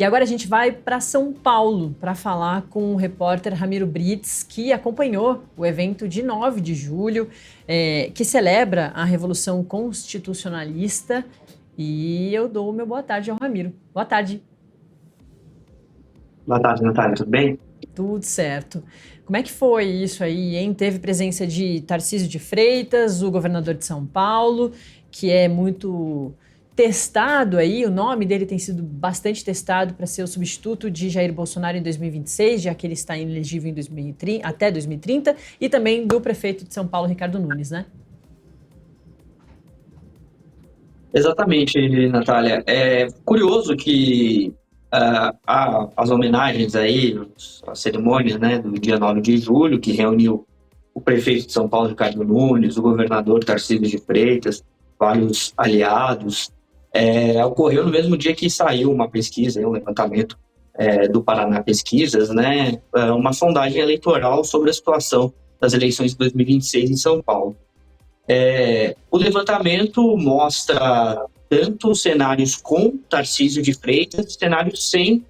E agora a gente vai para São Paulo para falar com o repórter Ramiro Brits, que acompanhou o evento de 9 de julho, que celebra a Revolução Constitucionalista. E eu dou o meu boa tarde ao Ramiro. Boa tarde. Boa tarde, Natália, tudo bem? Tudo certo. Como é que foi isso aí, hein? Teve presença de Tarcísio de Freitas, o governador de São Paulo, que é muito testado aí, o nome dele tem sido bastante testado para ser o substituto de Jair Bolsonaro em 2026, já que ele está inelegível em 2030, até 2030, e também do prefeito de São Paulo, Ricardo Nunes, né? Exatamente, Natália. É curioso que as homenagens aí, as cerimônias, né, do dia 9 de julho, que reuniu o prefeito de São Paulo, Ricardo Nunes, o governador Tarcísio de Freitas, vários aliados, ocorreu no mesmo dia que saiu uma pesquisa, um levantamento do Paraná Pesquisas, né, uma sondagem eleitoral sobre a situação das eleições de 2026 em São Paulo. O levantamento mostra tanto cenários com Tarcísio de Freitas, cenários sem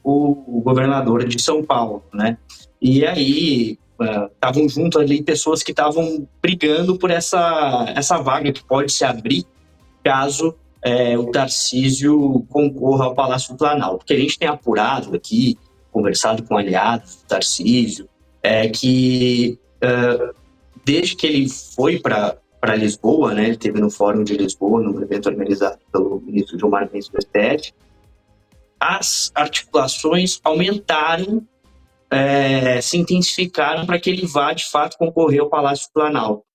o governador de São Paulo, né? E aí estavam junto ali pessoas que estavam brigando por essa vaga que pode se abrir caso o Tarcísio concorra ao Palácio do Planalto. Porque a gente tem apurado aqui, conversado com aliados do Tarcísio, que desde que ele foi para Lisboa, né, ele esteve no Fórum de Lisboa, num evento organizado pelo ministro Gilmar Mendes do STF, as articulações aumentaram, se intensificaram para que ele vá, de fato, concorrer ao Palácio do Planalto.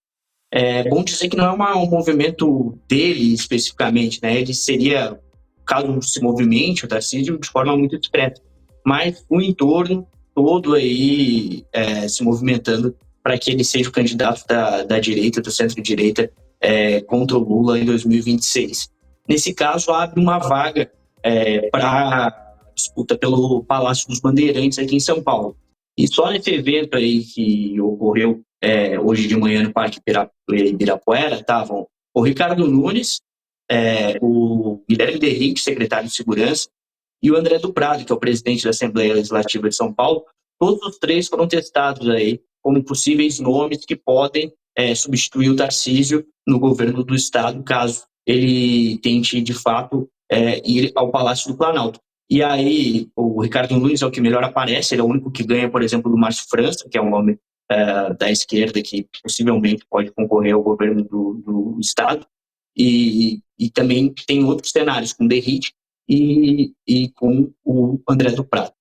É bom dizer que não é um movimento dele especificamente, né? Ele seria, caso se movimente, o Tarcísio, de forma muito discreta, mas o entorno todo aí se movimentando para que ele seja o candidato da direita, do centro-direita, contra o Lula em 2026. Nesse caso, abre uma vaga para disputa pelo Palácio dos Bandeirantes aqui em São Paulo. E só nesse evento aí que ocorreu hoje de manhã no Parque Ibirapuera, estavam o Ricardo Nunes, o Guilherme Derrite, secretário de Segurança, e o André do Prado, que é o presidente da Assembleia Legislativa de São Paulo. Todos os três foram testados aí como possíveis nomes que podem substituir o Tarcísio no governo do Estado, caso ele tente, de fato, ir ao Palácio do Planalto. E aí, o Ricardo Nunes é o que melhor aparece, ele é o único que ganha, por exemplo, do Márcio França, que é um nome da esquerda que possivelmente pode concorrer ao governo do Estado. E também tem outros cenários, com Derrite e com o André do Prado.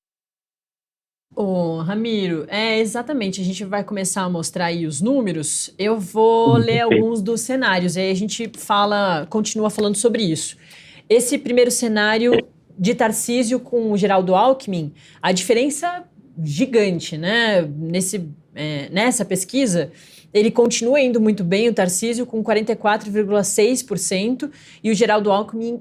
Ô, Ramiro, exatamente, a gente vai começar a mostrar aí os números, eu vou ler alguns dos cenários, aí a gente continua falando sobre isso. Esse primeiro cenário de Tarcísio com o Geraldo Alckmin, a diferença gigante, né? Nessa pesquisa, ele continua indo muito bem, o Tarcísio com 44,6% e o Geraldo Alckmin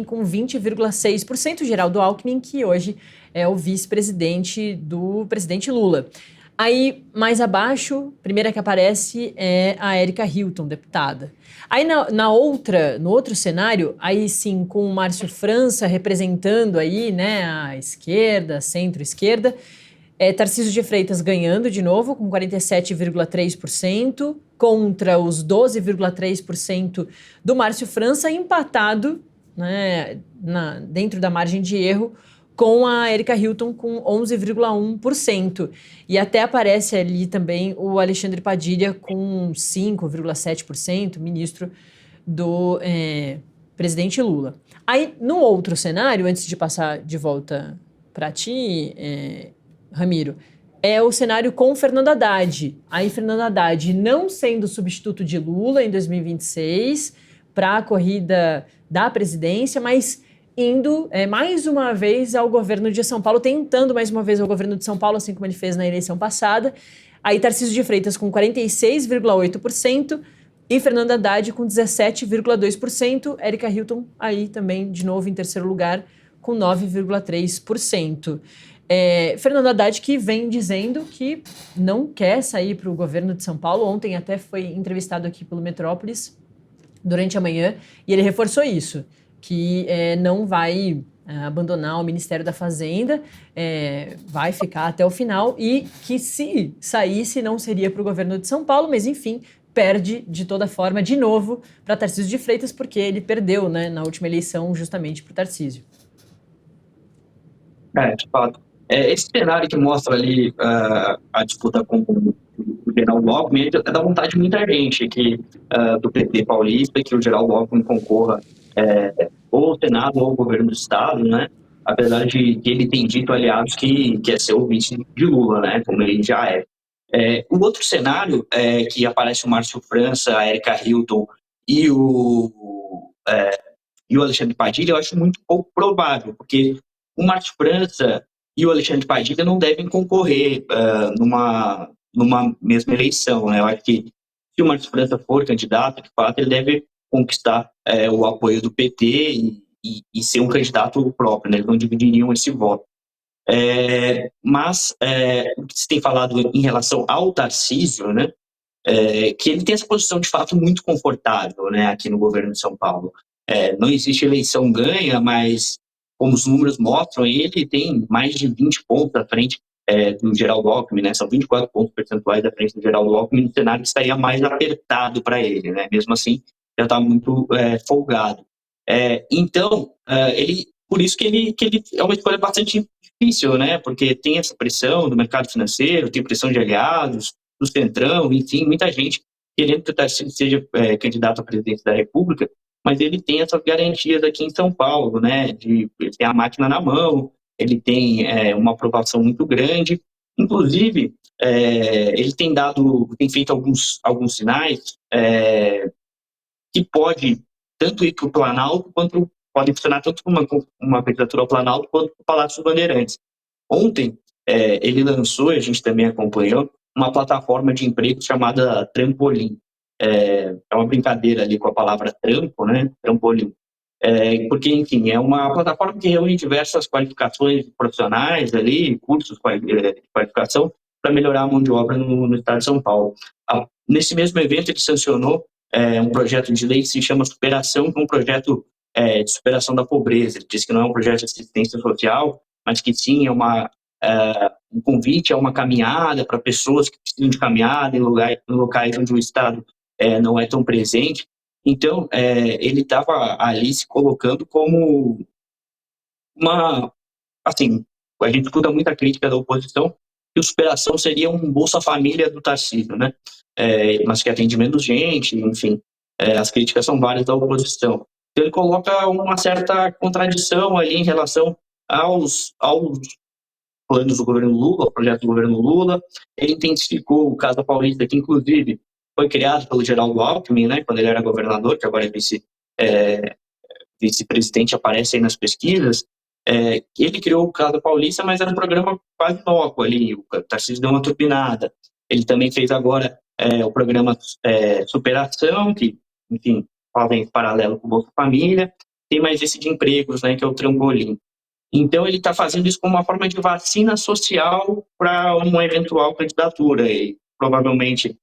com 20,6%. O Geraldo Alckmin, que hoje é o vice-presidente do presidente Lula. Aí, mais abaixo, a primeira que aparece é a Érica Hilton, deputada. Aí, no outro cenário, aí sim, com o Márcio França representando aí, né, a esquerda, a centro-esquerda, Tarcísio de Freitas ganhando de novo, com 47,3%, contra os 12,3% do Márcio França, empatado, né, dentro da margem de erro, com a Érica Hilton com 11,1%. E até aparece ali também o Alexandre Padilha com 5,7%, ministro do presidente Lula. Aí, no outro cenário, antes de passar de volta para ti, Ramiro, é o cenário com Fernando Haddad. Aí, Fernando Haddad não sendo substituto de Lula em 2026 para a corrida da presidência, mas indo mais uma vez ao governo de São Paulo, tentando mais uma vez ao governo de São Paulo, assim como ele fez na eleição passada. Aí Tarcísio de Freitas com 46,8% e Fernando Haddad com 17,2%. Érica Hilton aí também, de novo, em terceiro lugar, com 9,3%. Fernando Haddad que vem dizendo que não quer sair para o governo de São Paulo. Ontem até foi entrevistado aqui pelo Metrópolis durante a manhã e ele reforçou isso, que não vai abandonar o Ministério da Fazenda, vai ficar até o final e que se saísse não seria para o governo de São Paulo, mas enfim, perde de toda forma de novo para Tarcísio de Freitas, porque ele perdeu, né, na última eleição justamente para o Tarcísio. De fato. Esse cenário que mostra ali a disputa com o Geraldo Alckmin é da vontade de muita gente do PT paulista, que o Geraldo Alckmin concorra ou ao Senado ou ao governo do Estado, né? Apesar de que ele tem dito aliados que é ser o vice de Lula, né? Como ele já é. O outro cenário que aparece o Márcio França, a Erika Hilton e o Alexandre Padilha, eu acho muito pouco provável, porque o Márcio França e o Alexandre Padilha não devem concorrer numa mesma eleição, né? Eu acho que se o Márcio França for candidato, de fato, ele deve conquistar o apoio do PT e ser um candidato próprio, né? Eles não dividiriam esse voto. Mas o que se tem falado em relação ao Tarcísio, né? Que ele tem essa posição de fato muito confortável, né, aqui no governo de São Paulo. Não existe eleição ganha, mas como os números mostram, ele tem mais de 20 pontos à frente do Geraldo Alckmin, né, são 24 pontos percentuais à frente do Geraldo Alckmin, no cenário que estaria mais apertado para ele, né, mesmo assim já está muito folgado. Então, por isso que ele é uma escolha bastante difícil, né, porque tem essa pressão do mercado financeiro, tem pressão de aliados, do Centrão, enfim, muita gente querendo que o Tarcísio seja candidato à presidência da República, mas ele tem essas garantias aqui em São Paulo, né? Ele tem a máquina na mão, ele tem uma aprovação muito grande, inclusive ele tem feito alguns sinais que pode tanto ir para o Planalto quanto pode funcionar tanto como uma candidatura ao Planalto quanto para o Palácio dos Bandeirantes. Ontem, ele lançou, a gente também acompanhou, uma plataforma de emprego chamada Trampolim. É uma brincadeira ali com a palavra trampo, né? Trampolim. Porque, enfim, é uma plataforma que reúne diversas qualificações profissionais ali, cursos de qualificação, para melhorar a mão de obra no estado de São Paulo. Nesse mesmo evento, ele sancionou um projeto de lei que se chama Superação, que é um projeto de superação da pobreza. Ele diz que não é um projeto de assistência social, mas que sim é um convite a uma caminhada para pessoas que precisam de caminhada em locais onde o Estado não é tão presente. Então, ele estava ali se colocando como assim, a gente escuta muita crítica da oposição que o Superação seria um Bolsa Família do Tarcísio, né? Mas que atende menos gente, enfim, as críticas são várias da oposição. Então, ele coloca uma certa contradição ali em relação aos planos do governo Lula, o projeto do governo Lula. Ele intensificou o Casa Paulista, que inclusive foi criado pelo Geraldo Alckmin, né, quando ele era governador, que agora é vice-presidente, aparece aí nas pesquisas. Ele criou o Casa Paulista, mas era um programa quase inócuo ali, o Tarcísio deu uma turbinada. Ele também fez agora o programa Superação, que, enfim, fazem paralelo com o Bolsa Família. Tem mais esse de empregos, né, que é o Trampolim. Então, ele está fazendo isso como uma forma de vacina social para uma eventual candidatura. E, provavelmente,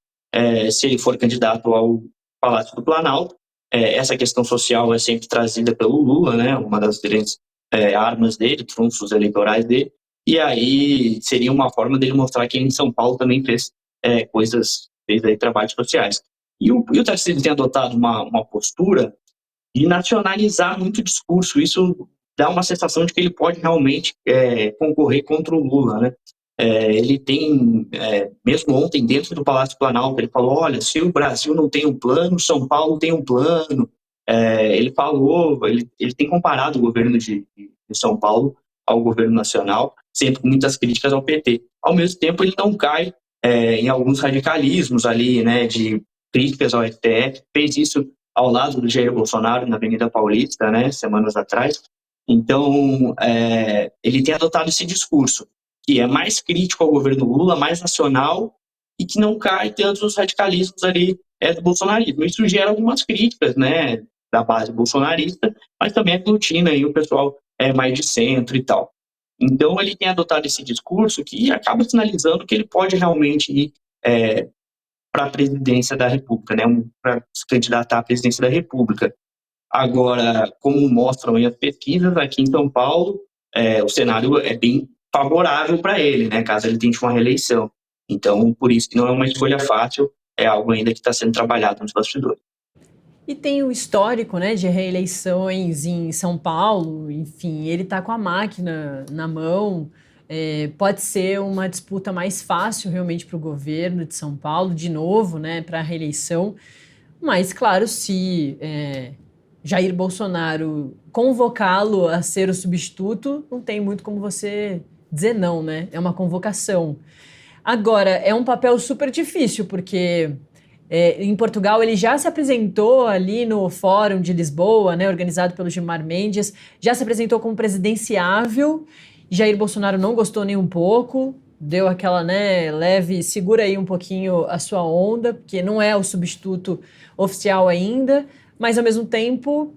se ele for candidato ao Palácio do Planalto, essa questão social é sempre trazida pelo Lula, né? Uma das grandes armas dele, trunfos eleitorais dele. E aí seria uma forma dele mostrar que em São Paulo também fez fez aí trabalhos sociais. E o Tarcísio tem adotado uma postura de nacionalizar muito o discurso. Isso dá uma sensação de que ele pode realmente concorrer contra o Lula, né? Ele tem, mesmo ontem, dentro do Palácio Planalto, ele falou, olha, se o Brasil não tem um plano, São Paulo tem um plano. Ele falou, ele tem comparado o governo de São Paulo ao governo nacional, sempre com muitas críticas ao PT. Ao mesmo tempo, ele não cai em alguns radicalismos ali, né, de críticas ao STF, fez isso ao lado do Jair Bolsonaro na Avenida Paulista, né, semanas atrás. Então, ele tem adotado esse discurso, que é mais crítico ao governo Lula, mais nacional, e que não cai tanto nos radicalismos ali do bolsonarismo. Isso gera algumas críticas, né, da base bolsonarista, mas também aglutina aí o pessoal mais de centro e tal. Então, ele tem adotado esse discurso que acaba sinalizando que ele pode realmente ir para a presidência da República, né, para se candidatar à presidência da República. Agora, como mostram aí as pesquisas, aqui em São Paulo, o cenário é bem favorável para ele, né, caso ele tente uma reeleição. Então, por isso que não é uma escolha fácil, é algo ainda que está sendo trabalhado nos bastidores. E tem o histórico, né, de reeleições em São Paulo, enfim, ele está com a máquina na mão. Pode ser uma disputa mais fácil realmente para o governo de São Paulo, de novo, né, para a reeleição. Mas, claro, se Jair Bolsonaro convocá-lo a ser o substituto, não tem muito como você dizer não, né? É uma convocação. Agora, é um papel super difícil, porque em Portugal ele já se apresentou ali no Fórum de Lisboa, né, organizado pelo Gilmar Mendes, já se apresentou como presidenciável. Jair Bolsonaro não gostou nem um pouco, deu aquela, né, leve, segura aí um pouquinho a sua onda, porque não é o substituto oficial ainda, mas ao mesmo tempo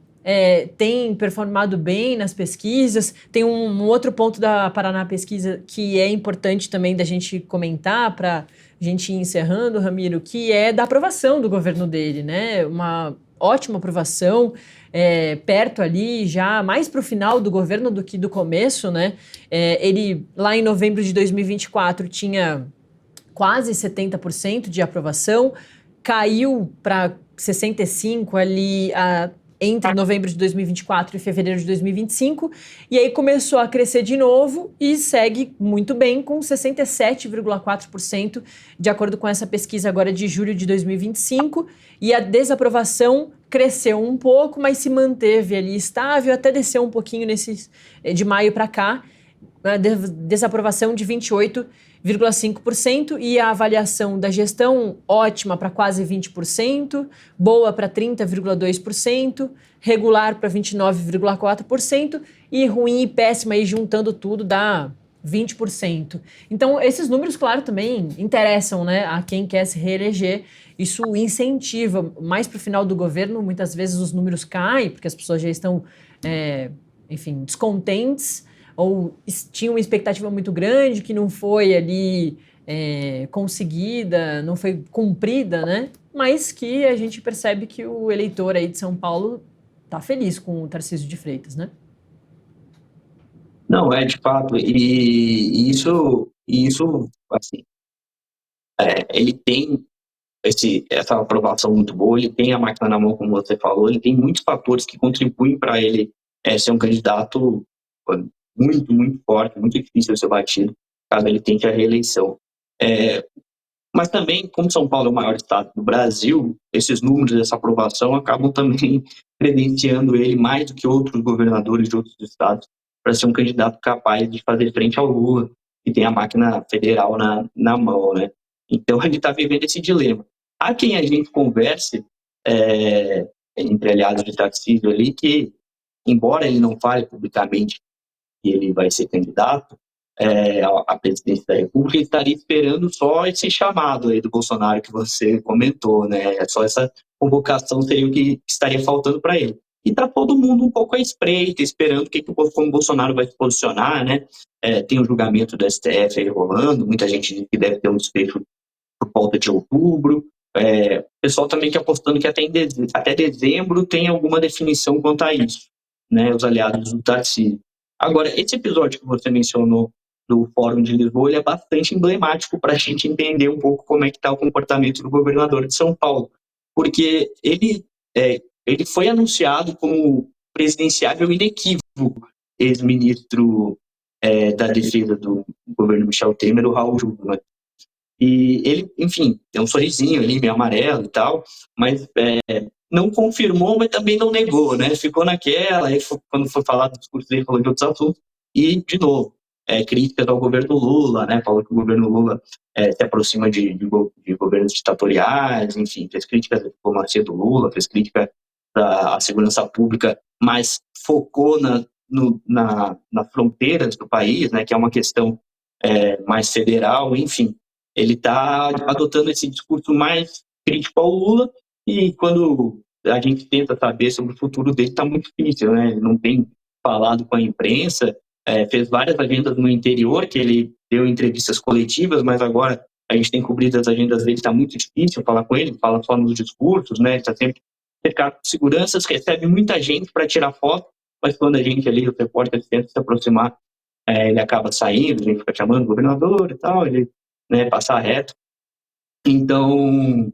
tem performado bem nas pesquisas. Tem um outro ponto da Paraná Pesquisa que é importante também da gente comentar para a gente ir encerrando, Ramiro, que é da aprovação do governo dele, né? Uma ótima aprovação, perto ali, já mais para o final do governo do que do começo, né? Ele, lá em novembro de 2024, tinha quase 70% de aprovação, caiu para 65% ali entre novembro de 2024 e fevereiro de 2025, e aí começou a crescer de novo e segue muito bem com 67,4%, de acordo com essa pesquisa agora de julho de 2025, e a desaprovação cresceu um pouco, mas se manteve ali estável, até desceu um pouquinho de maio para cá, a desaprovação de 28,5% e a avaliação da gestão ótima para quase 20%, boa para 30,2%, regular para 29,4% e ruim e péssima aí juntando tudo dá 20%. Então, esses números, claro, também interessam, né, a quem quer se reeleger. Isso incentiva, mais para o final do governo, muitas vezes os números caem, porque as pessoas já estão, enfim, descontentes, ou tinha uma expectativa muito grande que não foi ali conseguida, não foi cumprida, né? Mas que a gente percebe que o eleitor aí de São Paulo tá feliz com o Tarcísio de Freitas, né? Não, de fato, e isso, assim, ele tem essa aprovação muito boa, ele tem a máquina na mão, como você falou, ele tem muitos fatores que contribuem para ele ser um candidato muito, muito forte, muito difícil de ser batido, caso ele tente a reeleição. Mas também, como São Paulo é o maior estado do Brasil, esses números dessa aprovação acabam também credenciando ele mais do que outros governadores de outros estados para ser um candidato capaz de fazer frente ao Lula, que tem a máquina federal na mão, né? Então, ele está vivendo esse dilema. Há quem a gente converse, entre aliados de Tarcísio ali, que, embora ele não fale publicamente que ele vai ser candidato à presidência da República, ele estaria esperando só esse chamado aí do Bolsonaro que você comentou, né? Só essa convocação seria o que estaria faltando para ele. E está todo mundo um pouco à espreita, esperando como o Bolsonaro vai se posicionar, né? Tem o julgamento do STF aí rolando, muita gente diz que deve ter um desfecho por volta de outubro. O pessoal também que apostando que até dezembro tem alguma definição quanto a isso, né? Os aliados do Tarcísio. Agora, esse episódio que você mencionou do Fórum de Lisboa, ele é bastante emblemático para a gente entender um pouco como é que está o comportamento do governador de São Paulo, porque ele foi anunciado como presidenciável inequívoco, ex-ministro da Defesa do governo Michel Temer, o Raul Jungmann. E ele, enfim, tem um sorrisinho ali, meio amarelo e tal, mas não confirmou, mas também não negou, né? Ficou naquela, aí quando foi falar do discurso dele, falou de outros assuntos, e, de novo, críticas ao governo Lula, né? Falou que o governo Lula se aproxima de governos ditatoriais, enfim, fez críticas à diplomacia do Lula, fez crítica à segurança pública, mas focou nas fronteiras do país, né? Que é uma questão mais federal, enfim. Ele está adotando esse discurso mais crítico ao Lula, e quando a gente tenta saber sobre o futuro dele, está muito difícil, né? Ele não tem falado com a imprensa, fez várias agendas no interior, que ele deu entrevistas coletivas, mas agora a gente tem cobrido as agendas dele, está muito difícil falar com ele, fala só nos discursos, né? Está sempre cercado por seguranças, recebe muita gente para tirar foto, mas quando a gente ali, o repórter, tenta se aproximar, ele acaba saindo, a gente fica chamando o governador e tal, ele, né, passa reto. Então,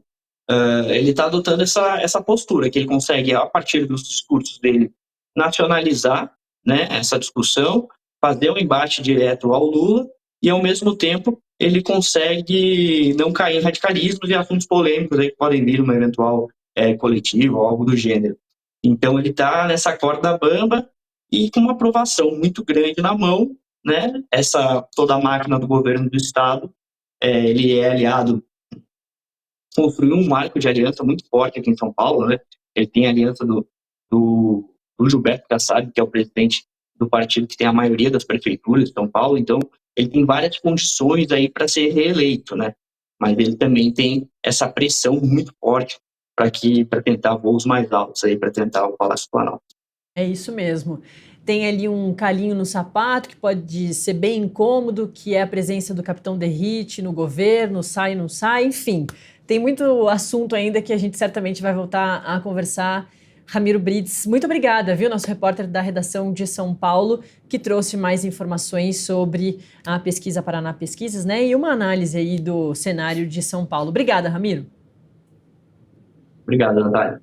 ele está adotando essa postura, que ele consegue, a partir dos discursos dele, nacionalizar, né, essa discussão, fazer um embate direto ao Lula, e, ao mesmo tempo, ele consegue não cair em radicalismos e assuntos polêmicos aí que podem vir uma eventual coletiva ou algo do gênero. Então, ele está nessa corda bamba e com uma aprovação muito grande na mão, né, toda a máquina do governo do Estado, ele é aliado, construiu um marco de aliança muito forte aqui em São Paulo, né? Ele tem a aliança do Gilberto Kassab, que é o presidente do partido que tem a maioria das prefeituras de São Paulo, então ele tem várias condições aí para ser reeleito, né? Mas ele também tem essa pressão muito forte para tentar voos mais altos aí, para tentar o Palácio Planalto. É isso mesmo. Tem ali um calinho no sapato que pode ser bem incômodo, que é a presença do Capitão Derrite no governo, sai, não sai, enfim. Tem muito assunto ainda que a gente certamente vai voltar a conversar. Ramiro Brites, muito obrigada, viu? Nosso repórter da redação de São Paulo, que trouxe mais informações sobre a pesquisa Paraná Pesquisas, né? E uma análise aí do cenário de São Paulo. Obrigada, Ramiro. Obrigado, Natália.